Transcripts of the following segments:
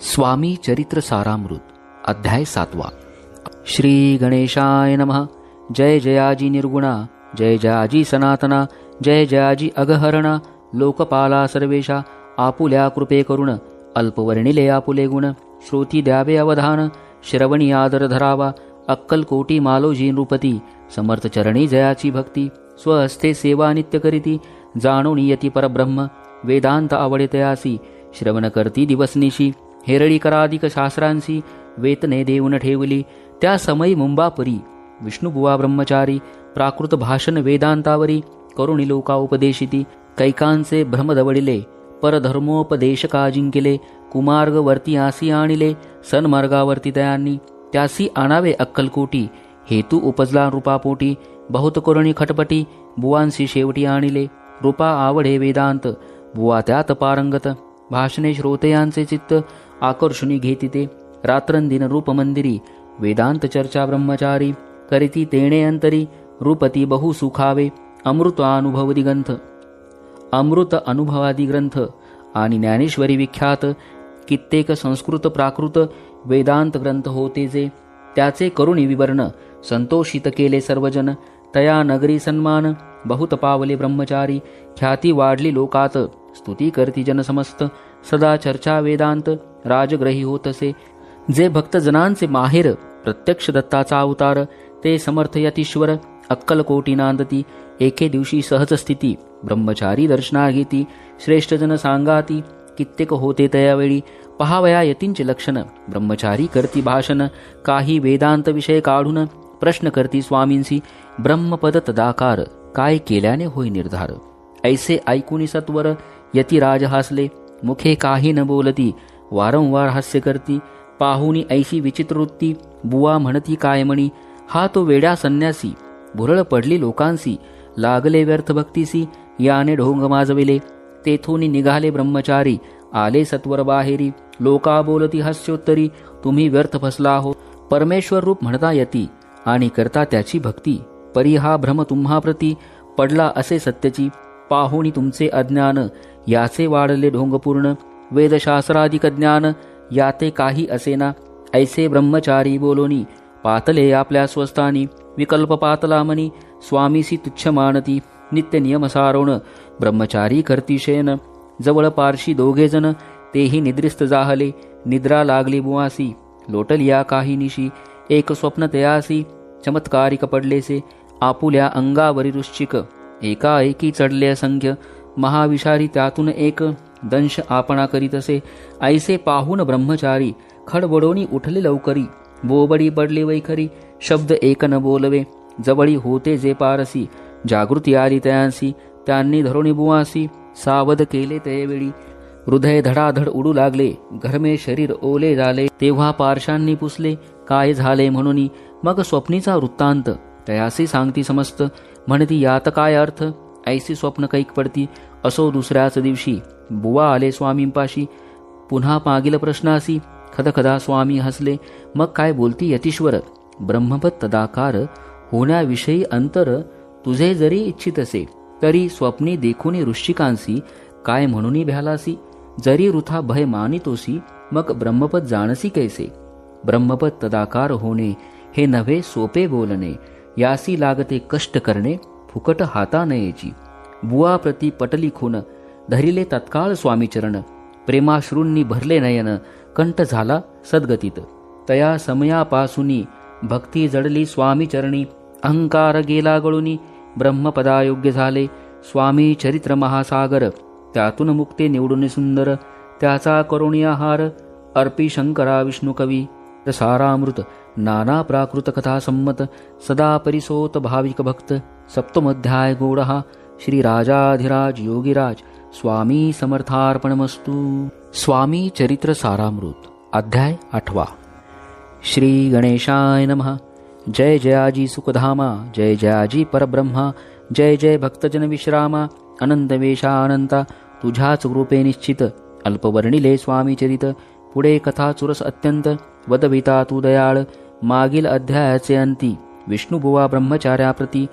स्वामी चरित्र सारामृत अध्याय 7. श्री गणेशाय नमः. जय जयाजी निर्गुणा, जय जयाजी सनातना, जय जयाजी अगहरणा, लोकपाला सर्वेशा. आपुल्या कृपे करुण, अल्पवर्णिले आपुले गुण. श्रोती द्यावे अवधान, श्रवणी आदर धरावा. अक्कलकोटी मालोजी नृपती, समर्थ चरणी जयाची भक्ती. स्वहस्ते सेवा नित्य करीती, जाणून यती परब्रह्म. वेदांत आवडे तयासी, श्रवण करती दिवसनिशी. हेरळी कराधिक शास्त्रांसी, वेतने देऊन ठेवली. त्या समयी मुंबापरी विष्णुबुवा ब्रह्मचारी. प्राकृत भाषण वेदांतावरी, करुणी लोका उपदेशिती. कैकांचे भ्रमदवडिले, परधर्मोपदेशका जिंकिले. कुमार्गवर्ती आसी आणिले, सन्मार्गावर्ती तयांनी. त्यासी आणावे अक्कलकोटी, हेतू उपजला रूपापोटी. बहुत करुणी खटपटी, बुवांसी शेवटी आणिले. रूपा आवडे वेदांत, बुवा त्यात पारंगत. भाषणे श्रोतयांचे चित्त, आकर्षणी घेती ते. रात्रंदिन रूप मंदिरी, वेदांत चर्चा ब्रह्मचारी. करीती तेणे अंतरी, रूपती बहु सुखावे. अमृत अनुभवादी ग्रंथ आणि ज्ञानेश्वरी विख्यात. कित्येक संस्कृत प्राकृत वेदांत ग्रंथ होते जे. त्याचे करुणी विवरण, संतोषित केले सर्वजन. तया नगरी सन्मान, बहुत पावले ब्रह्मचारी. ख्याती वाढली लोकात, स्तुती करती जन समस्त. सदा चर्चा वेदांत, राजग्रही होतसे. जे भक्तजनांचे माहेर, प्रत्यक्ष दत्ताचा अवतार. ते समर्थ यतीश्वर, अक्कलकोटी नांदती. एके दिवशी सहज स्थिती, ब्रह्मचारी दर्शना घेती. श्रेष्ठ जन सांगाती, कित्येक होते तयावेळी. पहावया यतींचे लक्षण, ब्रह्मचारी करती भाषण. काही वेदांत विषय काढून, प्रश्न करती स्वामींसी. ब्रह्मपद तदाकार, काय केल्याने होई निर्धार. ऐसे ऐकुनी सत्वर, यतिराज हासले. मुखे काही न बोलती, वारंवार हास्य करती. पाहुनी ऐशी विचित्र वृत्ती, बुवा म्हणती काय म्हणी. हा तो वेड्या संन्यासी, भुरळ पडली लोकांसी. लागले व्यर्थ भक्तीसी, याने ढोंग माजविले. तेथून निघाले ब्रह्मचारी, आले सत्वर बाहेरी. लोका बोलती हास्योत्तरी, तुम्ही व्यर्थ फसला हो. परमेश्वर रूप म्हणता यती, आणि करता त्याची भक्ती. परी हा भ्रम तुम्हा प्रती, पडला असे सत्यची. पाहुणी तुमचे अज्ञान, याचे वाढले ढोंगपूर्ण. वेदशास्त्राधिक ज्ञान, याते काही असेना. ऐसे ब्रह्मचारी बोलोनी, पातले आपल्या स्वस्थानी. विकल्प पातला मनी, स्वामीसी तुच्छ मानती. नित्य नियम सारोण, ब्रह्मचारी करती शयन. जवळ पारशी दोघे जण, तेही निद्रिस्त जाहले. निद्रा लागली बुवासी, लोटलिया काही निशी. एक स्वप्न तयासी, चमत्कारिक पडलेसे. आपुल्या अंगावरी वृश्चिक, एकाएकी चढले असंख्य. महाविषारी त्यातून एक, दंश आपणा करीतसे. ऐसे पाहून ब्रह्मचारी, खडबडोनी उठले लवकरी. बोबडी पडले वैखरी, शब्द एक न बोलवे. जवळी होते जे पारसी, जागृती आली तयांसी. त्यांनी धरोणी बुवासी, सावध केले त्यावेळी. हृदय धडाधड उडू लागले, घरमे शरीर ओले झाले. तेव्हा पारशांनी पुसले, काय झाले म्हणून. मग स्वप्नीचा वृत्तांत, तयासी सांगती समस्त. म्हणती यात काय अर्थ, ऐसी स्वप्न कैक पडती. असो दुसऱ्याच दिवशी, बुवा आले स्वामींपाशी. पुन्हा मागील प्रश्नासी, खदखदा स्वामी हसले. मग काय बोलती यतीश्वर, ब्रह्मपद तदाकार होण्याविषयी अंतर. तुझे जरी इच्छित असे, तरी स्वप्नी देखुनी वृश्चिकांसी. काय म्हणून भ्यालासी, जरी वृथा भय मानितोसी. मग ब्रह्मपद जाणसी कैसे. ब्रह्मपद तदाकार होणे, हे नव्हे सोपे बोलणे. यासी लागते कष्ट करणे, फुकट हाता नयेची. बुवा प्रति पटली खून, धरिले तत्काळ स्वामीचरण. प्रेमाश्रूंनी भरले नयन, कंठ झाला सद्गतीत. तया समयापासूनी, भक्ती जडली स्वामीचरणी. अहंकार गेला गळुनी, ब्रह्मपदायोग्य झाले. स्वामी चरित्र महासागर, त्यातून मुक्ते निवडून सुंदर. त्याचा करुणी आहार, अर्पी शंकरा विष्णू कवी. सारामृत नाना प्राकृत कथा संमत. सदा परिसोत भाविक भक्त. सप्तमोध्याय गूढः. श्री राजाधिराज योगीराज स्वामी समर्थार्पणमस्तु. स्वामी चरित्र सारामृत अध्याय 8. श्री गणेशाय नमः. जय जयाजी सुखधामा, जय जयाजी परब्रह्मा. जय जय भक्तजन विश्रामा, अनंत वेशा अनंता. तुझ्याच रूपे निश्चित, अल्पवर्णिले स्वामी चरित. पुढे कथा चुरस अत्यंत, वदविता तू दयाळ. मागील अध्यायाचे अंती, विष्णुबुवा ब्रह्मचार्याप्रती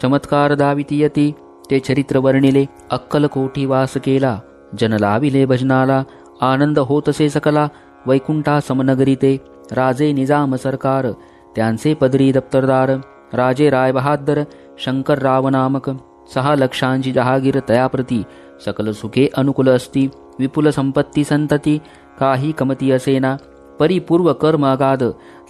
चमत्कार दाविती यती. ते चरित्र वर्णिले. अक्कलकोटी वास केला, जन लाविले भजनाला. आनंद होतसे सकला, वैकुंठा समनगरीते राजे निजाम सरकार, त्यांचे पदरी दप्तरदार राजे रायबहाद्दर शंकरराव नामक. 6 लक्षांची जहागीर तयाप्रती सकल सुखे अनुकूल असती. विपुल संपत्ती संतती काही कमती असेना. परिपूर्व कर्म अगाध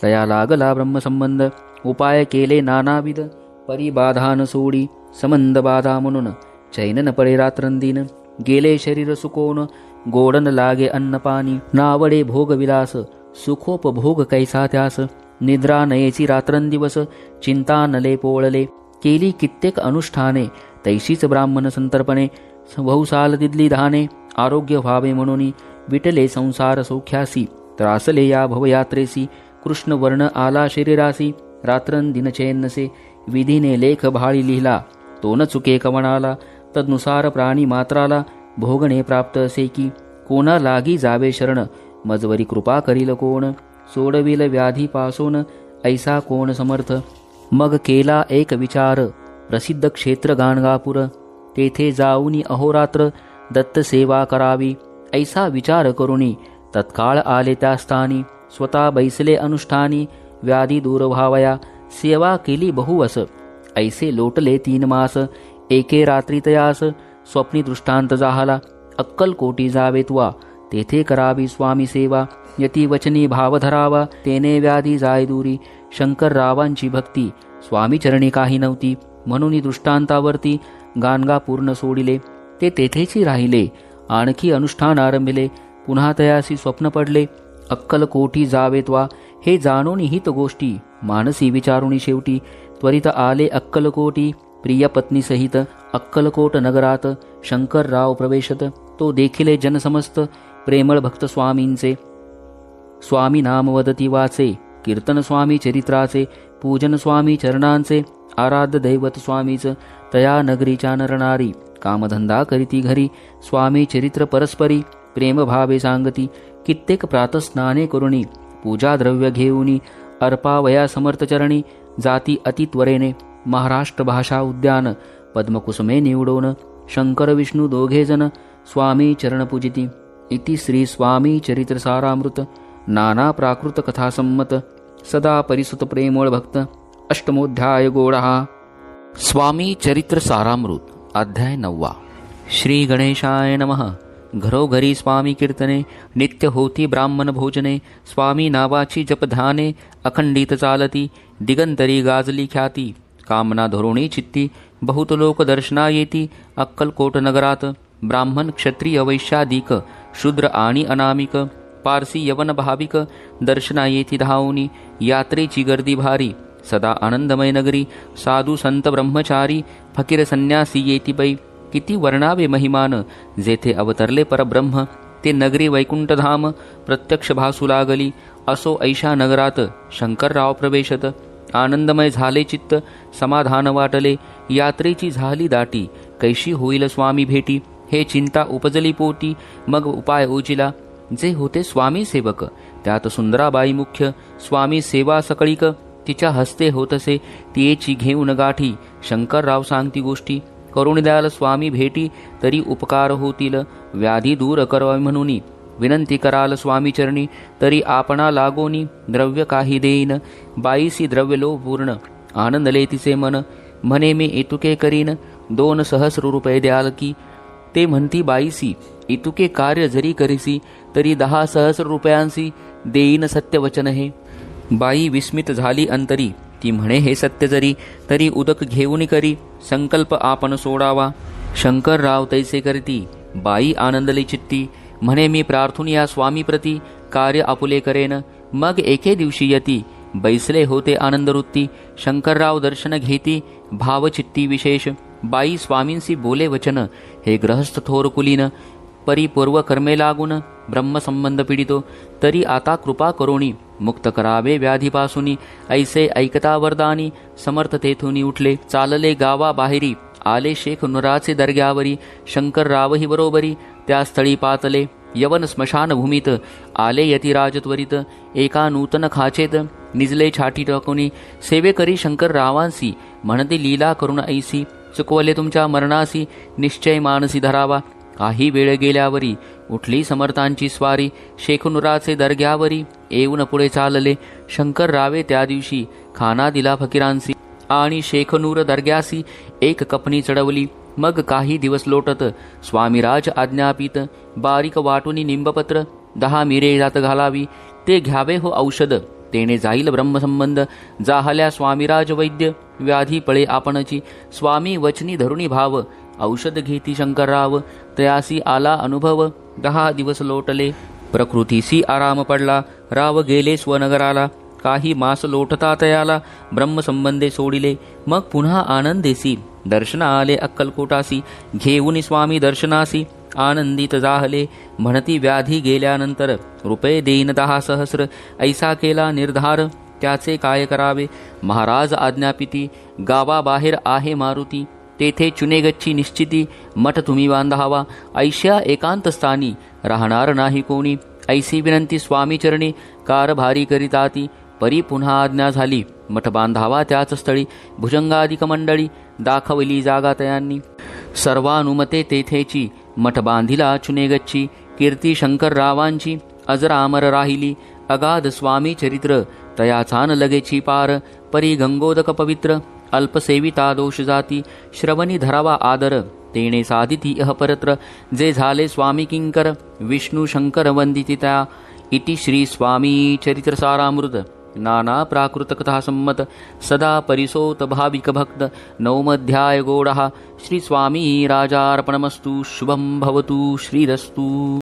तया लागला ब्रह्मसंबंध. उपाय केले नानाविध परिबाधान सोडी. संबंध बाधा म्हणून चैनन पडे रात्रंदिन. गेले शरीर सुकोन गोडन लागे अन्नपाणी. नावडे भोगविलास सुखोपभोग कैसा त्यास. निद्रा नयेची रात्रंदिवस चिंता नले पोळले. केली कित्येक अनुष्ठाने तैशीच ब्राह्मण संतर्पणे. बहुसाल दिदली धाने आरोग्य व्हावे म्हणून. विटले संसार सौख्यासी त्रासले या भवयात्रेसी. कृष्ण वर्ण आला शरीरासी रात्रंदिन चैनसे. विधीने लेख भाळी लिहिला तो न चुके कवणाला. तदनुसार प्राणी मात्राला भोगणे प्राप्त असे की. कोणा लागी जावे शरण मजवरी कृपा करील कोण. सोडविल व्याधी पासून ऐसा कोण समर्थ. मग केला एक विचार प्रसिद्ध क्षेत्र गाणगापूर. तेथे जाऊनी अहोरात्र दत्त सेवा करावी. ऐसा विचार करुनी तत्काळ आले त्या स्थानी. स्वतः बैसले अनुष्ठानी व्याधी दूर व्हावया. सेवा केली बहुवस ऐसे लोटले 3 मास. एके रात्री तयास स्वप्नी दृष्टांत जाहला. अक्कलकोटी जावे तुवा तेथे करावी स्वामी सेवा. यती वचनी भाव धरावा तेने व्याधी जाय दूरी. शंकररावांची भक्ती स्वामी चरणी काही नव्हती. म्हणून दृष्टांतावरती गाणगापूर्ण सोडिले. ते तेथेची राहिले. आणखी अनुष्ठान आरंभिले. पुन्हा तयासी स्वप्न पडले. अक्कलकोटी जावेत्वा हे जाणून हित गोष्टी मानसी विचारुनी शेवटी. त्वरित आले अक्कलकोटी प्रिय पत्नी सहित. अक्कलकोट नगरात शंकरराव प्रवेशत. तो देखिले जनसमस्त प्रेमळ भक्त स्वामींचे. स्वामी नाम वदती वाचे कीर्तन स्वामी चरित्राचे. पूजन स्वामी चरणांचे आराध्य दैवत स्वामीच. तया नगरीच्या नरनारी कामधंदा करीती घरी. स्वामी चरित्र परस्परी प्रेम भावे सांगती. कित्येक प्रातस्नाने करुणी पूजा द्रव्य घेऊनी. अर्पावया समर्थ चरणी जाती अतित्वरेने. महाराष्ट्र भाषा उद्यान पद्मकुसुमे निवडोन. शंकर विष्णू दोघेजण स्वामी चरण पूजिती. इति श्री स्वामी चरित्र सारामृत नाना प्राकृत कथासम्मत. सदा परिसुत प्रेमोळ भक्त. अष्टमोध्याय गोडहा. स्वामी चरित्र सारामृत अध्याय 9. श्री गणेशाय नमः. घरोघरी स्वामी कीर्तने नित्य होती ब्राह्मण भोजने. स्वामी नावाची जपध्याने अखंडित चालती. दिगंतरी गाजली ख्याती कामना धोरुणी चित्ती. बहुत लोक दर्शना येती अक्कलकोट नगरात. ब्राह्मण क्षत्रिय वैश्यादिक शूद्र आणि अनामिक. पारसी यवन भाविक दर्शना येती धावनी. यात्रेची गर्दी भारी सदा आनंदमय नगरी. साधू संत ब्रह्मचारी फकीर संन्यासी येती पै. किती वर्णावे महिमान जेथे अवतरले परब्रह्म. ते नगरी वैकुंठधाम प्रत्यक्ष भासू लागली. असो ऐशा नगरात शंकरराव प्रवेशत. आनंदमय झाले चित्त समाधान वाटले. यात्रेची झाली दाटी कैशी होईल स्वामी भेटी. हे चिंता उपजली पोटी मग उपाय ओजिला. जे होते स्वामी सेवक त्यात सुंदराबाई मुख्य. स्वामी सेवा सकळीक तिच्या हस्ते होतसे. तियेची घेऊन गाठी शंकरराव सांगती गोष्टी. करुण द्याल स्वामी भेटी तरी उपकार होतील. व्याधी दूर करावी म्हणून विनंती कराल स्वामी चरणी. तरी आपणा लागोनी द्रव्य काही देईन. बाईसी द्रव्य लो पूर्ण आनंदले तिचे मन. म्हणे मी इतुके करीन 2 सहस्र रुपये द्याल की. ते म्हणती बाईसी इतुके कार्य जरी करीसी तरी 10 सहस्र रुपयांसी देईन सत्यवचन हे. बाई विस्मित झाली अंतरी. ती म्हणे हे सत्य जरी तरी उदक घेऊन करी. संकल्प आपण सोडावा. शंकरराव तैसे करती. बाई आनंदली चित्ती. म्हणे मी प्रार्थून या स्वामी प्रती कार्य आपुले करेन. मग एके दिवशी यती बैसले होते आनंदवृत्ती. शंकरराव दर्शन घेती भावचित्ती विशेष. बाई स्वामींसी बोले वचन हे ग्रहस्थ थोर कुलीन. परिपूर्व कर्मे लागून ब्रह्मसंबंध पीडितो. तरी आता कृपा करोणी मुक्त करावे व्याधीपासूनी. ऐसे ऐकता वरदानी समर्थ तेथून उठले. चालले गावा बाहेरी आले शेख नुराचे दर्ग्यावरी. शंकररावही बरोबरी त्या स्थळी पातले. यवन स्मशान भूमीत आले यतिराज त्वरित. एका नूतन खाचेत निजले छाटी टाकुनी. सेवेकरी शंकररावांसी म्हणते लीला करुण ऐसी. चुकवले तुमच्या मरणासी निश्चय मानसी धरावा. काही वेळ गेल्यावरी उठली समर्थांची स्वारी. शेखनुराचे दर्ग्यावरी येऊन पुढे चालले. शंकर रावे त्या दिवशी खाना दिला फकीरांसी आणि शेखनूर दर्ग्यासी एक कपनी चढवली. मग काही दिवस लोटत स्वामीराज आज्ञापित बारीक वाटुनी निंबपत्र 10 मिरे जात घालावी. ते घ्यावे हो औषध तेने जाईल ब्रह्मसंबंध. जाहल्या स्वामीराज वैद्य व्याधी पळे आपणची. स्वामी वचनी धरुणी भाव औषध घेती शंकरराव. तयासी आला अनुभव 10 दिवस लोटले. प्रकृतीसी आराम पडला. राव गेले स्वनगराला. काही मास लोटता तयाला ब्रह्मसंबंधे सोडिले. मग पुन्हा आनंदेसी दर्शना आले अक्कलकोटासी. घेऊन स्वामी दर्शनासी आनंदित जाहले. म्हणती व्याधी गेल्यानंतर रुपये देईन 10 सहस्र. ऐसा केला निर्धार त्याचे काय करावे. महाराज आज्ञापिती गावाबाहेर आहे मारुती. तेथे चुनेगच्ची निश्चिती मठ तुम्ही बांधावा. ऐश्या एकांत स्थानी राहणार नाही कोणी. ऐसी विनंती स्वामी चरणी कारभारी करिताती. परी पुन्हा आज्ञा झाली मठ बांधावा त्याच स्थळी. भुजंगाधिक मंडळी दाखवली जागा तयांनी. सर्वानुमते तेथेची मठ बांधिला चुनेगच्ची. कीर्ती शंकररावांची अजरामर राहिली. अगाध स्वामी चरित्र तयाचान लगेची पार. परी गंगोदक पवित्र अल्पसेविता दोष जाती. श्रवणी धरावा आदर तेने साधिती अहपरत्र. जे झाले स्वामी किंकर विष्णू शंकर वंदिती त्या. इति श्री स्वामी चरित्र सारामृत नाना प्राकृत कथा संमत. सदा परिसोत भाविक भक्त. 9वा अध्याय गोडः. श्री स्वामी राजार्पणमस्तु. शुभं भवतु. श्रीरस्तु.